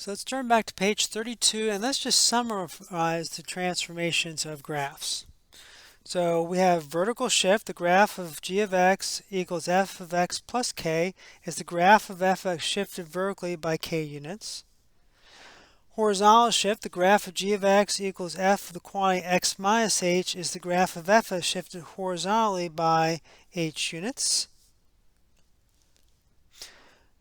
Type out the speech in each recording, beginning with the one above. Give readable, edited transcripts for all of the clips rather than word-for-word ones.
So let's turn back to page 32 and let's just summarize the transformations of graphs. So we have vertical shift. The graph of g of x equals f of x plus k is the graph of f of x shifted vertically by k units. Horizontal shift. The graph of g of x equals f of the quantity x minus h is the graph of f of x shifted horizontally by h units.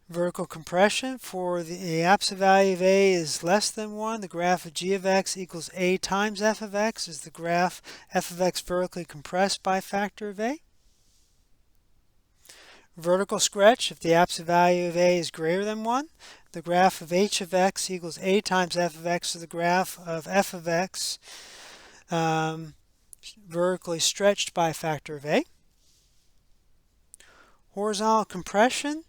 Vertical compression. For the absolute value of a is less than 1, the graph of g of x equals a times f of x is the graph f of x vertically compressed by a factor of a. Vertical stretch. If the absolute value of a is greater than 1, the graph of h of x equals a times f of x is the graph of f of x vertically stretched by a factor of a. Horizontal compression.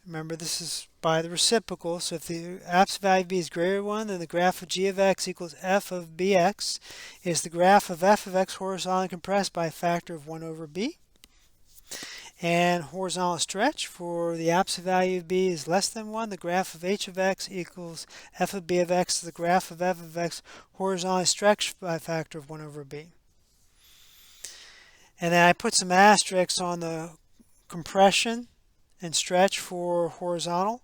Remember, this is by the reciprocal, so if the absolute value of b is greater than 1, then the graph of g of x equals f of bx is the graph of f of x horizontally compressed by a factor of 1 over b. And horizontal stretch, for the absolute value of b is less than 1, the graph of h of x equals f of b of x is the graph of f of x horizontally stretched by a factor of 1 over b. And then I put some asterisks on the compression and stretch for horizontal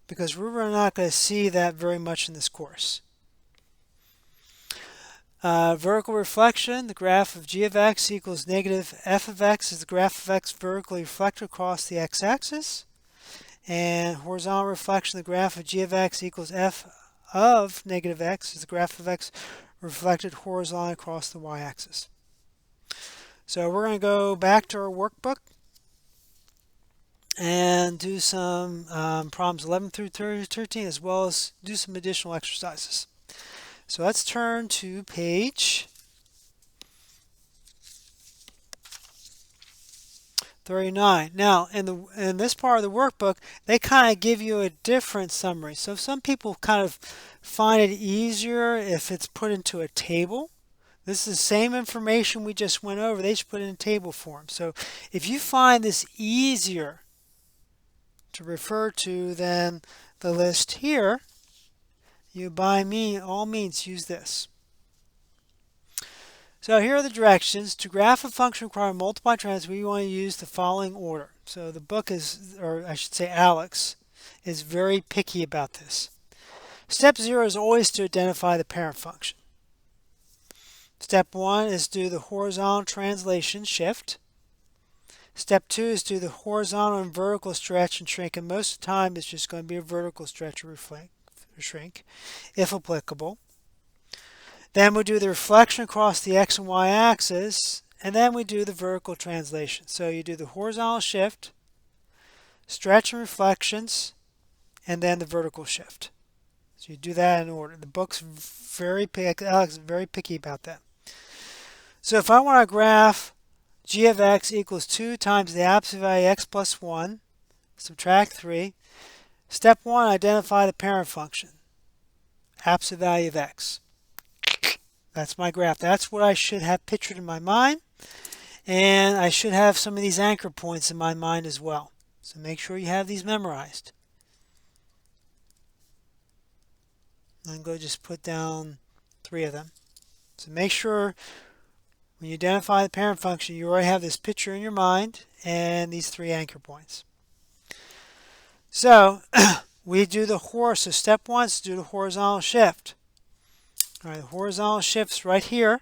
because we're not going to see that very much in this course. Vertical reflection, the graph of g of x equals negative f of x is the graph of x vertically reflected across the x-axis. And horizontal reflection, the graph of g of x equals f of negative x is the graph of x reflected horizontally across the y-axis. So we're going to go back to our workbook and do some problems 11 through 13 as well as do some additional exercises. So let's turn to page 39. Now in this part of the workbook they kind of give you a different summary. So some people kind of find it easier if it's put into a table. This is the same information we just went over, they just put it in table form. So if you find this easier to refer to than the list here, you by all means use this. So here are the directions. To graph a function requiring multiply trends, we want to use the following order. So the book is, or I should say Alex, is very picky about this. Step 0 is always to identify the parent function. Step 1 is do the horizontal translation shift. Step 2 is do the horizontal and vertical stretch and shrink, and most of the time it's just going to be a vertical stretch or shrink, if applicable. Then we do the reflection across the x and y axis, and then we do the vertical translation. So you do the horizontal shift, stretch and reflections, and then the vertical shift. So you do that in order. The book's Alex is very picky about that. So if I want to graph g of x equals 2 times the absolute value x plus 1, subtract 3. Step 1, identify the parent function, absolute value of x. That's my graph. That's what I should have pictured in my mind. And I should have some of these anchor points in my mind as well. So make sure you have these memorized. I'm going to just put down 3 of them. So make sure when you identify the parent function, you already have this picture in your mind and these 3 anchor points. So we do the so step 1 is to do the horizontal shift. All right, the horizontal shift's right here.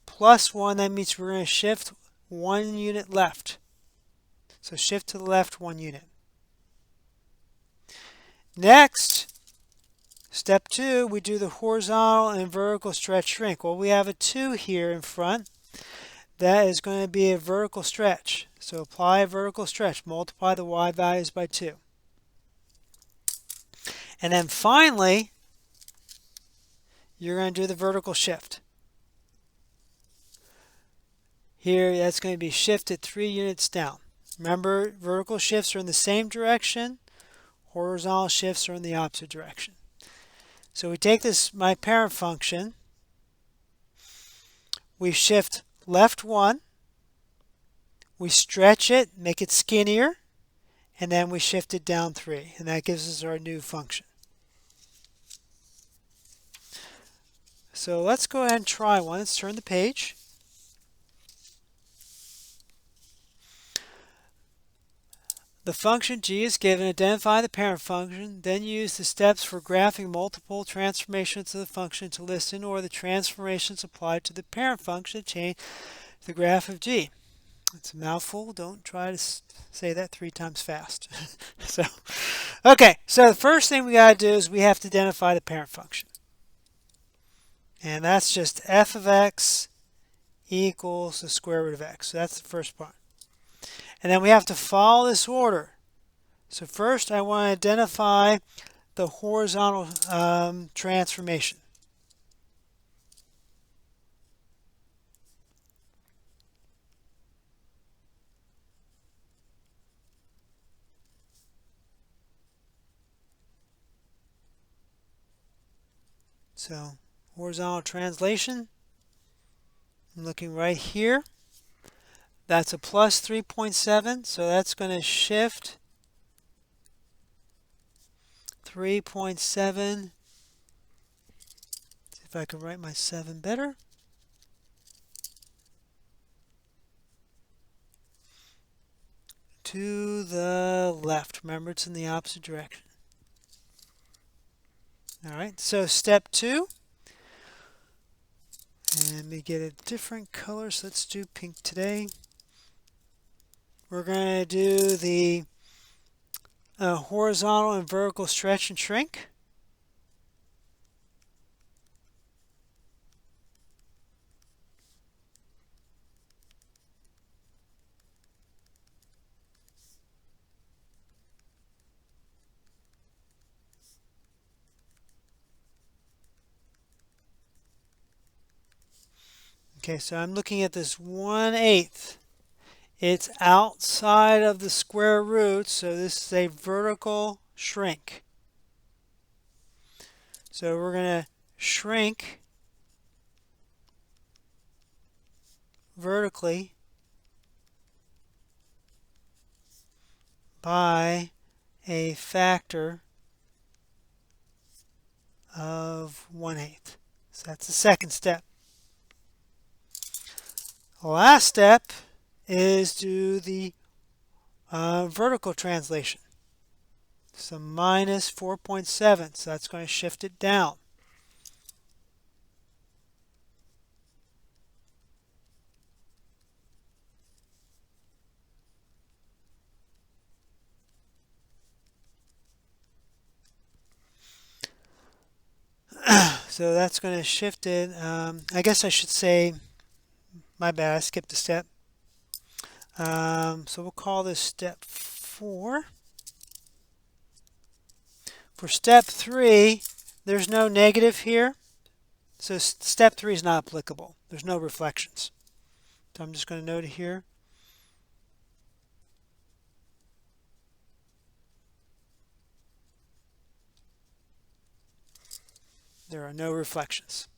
Plus 1, that means we're going to shift 1 unit left. So shift to the left 1 unit. Next, step 2, we do the horizontal and vertical stretch shrink. Well, we have a 2 here in front. That is going to be a vertical stretch. So apply a vertical stretch. Multiply the y values by 2. And then finally, you're going to do the vertical shift. Here, that's going to be shifted 3 units down. Remember, vertical shifts are in the same direction. Horizontal shifts are in the opposite direction. So we take this, my parent function, we shift left 1, we stretch it, make it skinnier, and then we shift it down 3, and that gives us our new function. So let's go ahead and try one. Let's turn the page. The function g is given. Identify the parent function. Then use the steps for graphing multiple transformations of the function to list in order the transformations applied to the parent function to change the graph of g. It's a mouthful. Don't try to say that 3 times fast. Okay, so the first thing we got to do is we have to identify the parent function. And that's just f of x equals the square root of x. So that's the first part. And then we have to follow this order. So first I want to identify the horizontal transformation. So horizontal translation, I'm looking right here. That's a plus 3.7, so that's going to shift 3.7. See if I can write my 7 better. To the left. Remember, it's in the opposite direction. Alright, so step 2. And let me get a different color, so let's do pink today. We're going to do the horizontal and vertical stretch and shrink. Okay, so I'm looking at this 1/8. It's outside of the square root, so this is a vertical shrink. So we're going to shrink vertically by a factor of 1/8. So that's the second step. The last step is do the vertical translation. So minus 4.7, so that's going to shift it down. So that's going to shift it. I guess I should say, my bad, I skipped a step. So we'll call this step 4. For step 3, there's no negative here. So step 3 is not applicable. There's no reflections. So I'm just going to note it here. There are no reflections.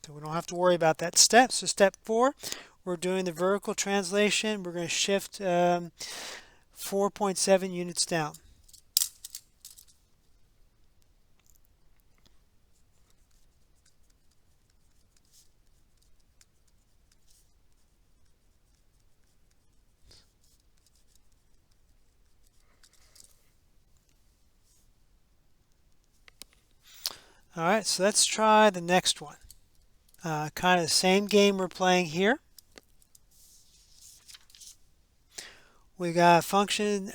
So we don't have to worry about that step. So step 4, we're doing the vertical translation. We're going to shift 4.7 units down. Alright, so let's try the next one. Kind of the same game we're playing here. We got a function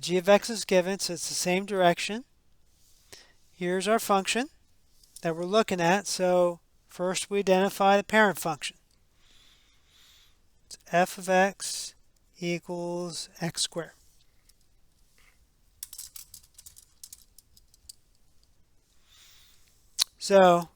g of x is given, so it's the same direction. Here's our function that we're looking at. So first we identify the parent function. It's f of x equals x squared. So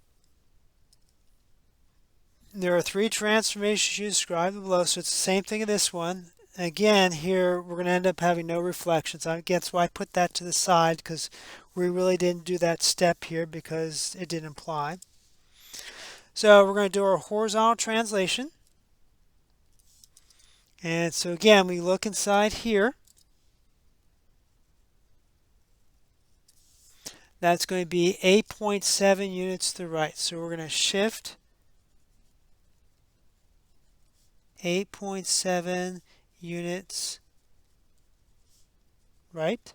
there are 3 transformations you described below, so it's the same thing in this one. Again, here we're going to end up having no reflections. I guess why I put that to the side, because we really didn't do that step here because it didn't apply. So we're going to do our horizontal translation. And so again, we look inside here. that's going to be 8.7 units to the right. So we're going to shift 8.7 units right.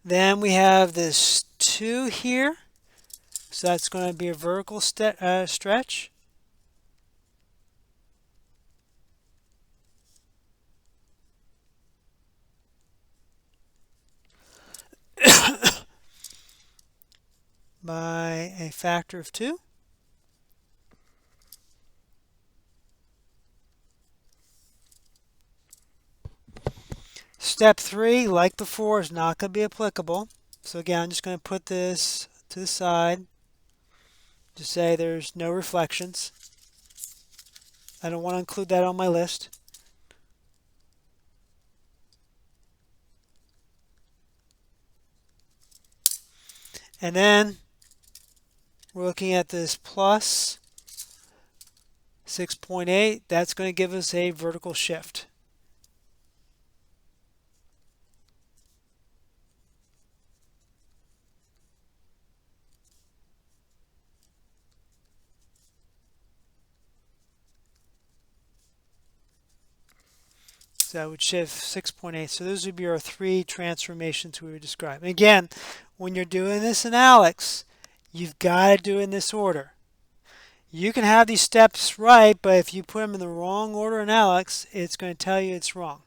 Then we have this 2 here. So that's going to be a vertical stretch. By a factor of 2. Step 3, like before, is not going to be applicable. So again, I'm just going to put this to the side to say there's no reflections. I don't want to include that on my list. And then we're looking at this plus 6.8. That's going to give us a vertical shift. So that would shift 6.8. So those would be our 3 transformations we would describe. And again, when you're doing this in ALEKS, you've got to do it in this order. You can have these steps right, but if you put them in the wrong order in ALEKS, it's going to tell you it's wrong.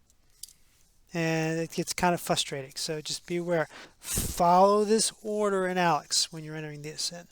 And it gets kind of frustrating. So just be aware. Follow this order in ALEKS when you're entering this in.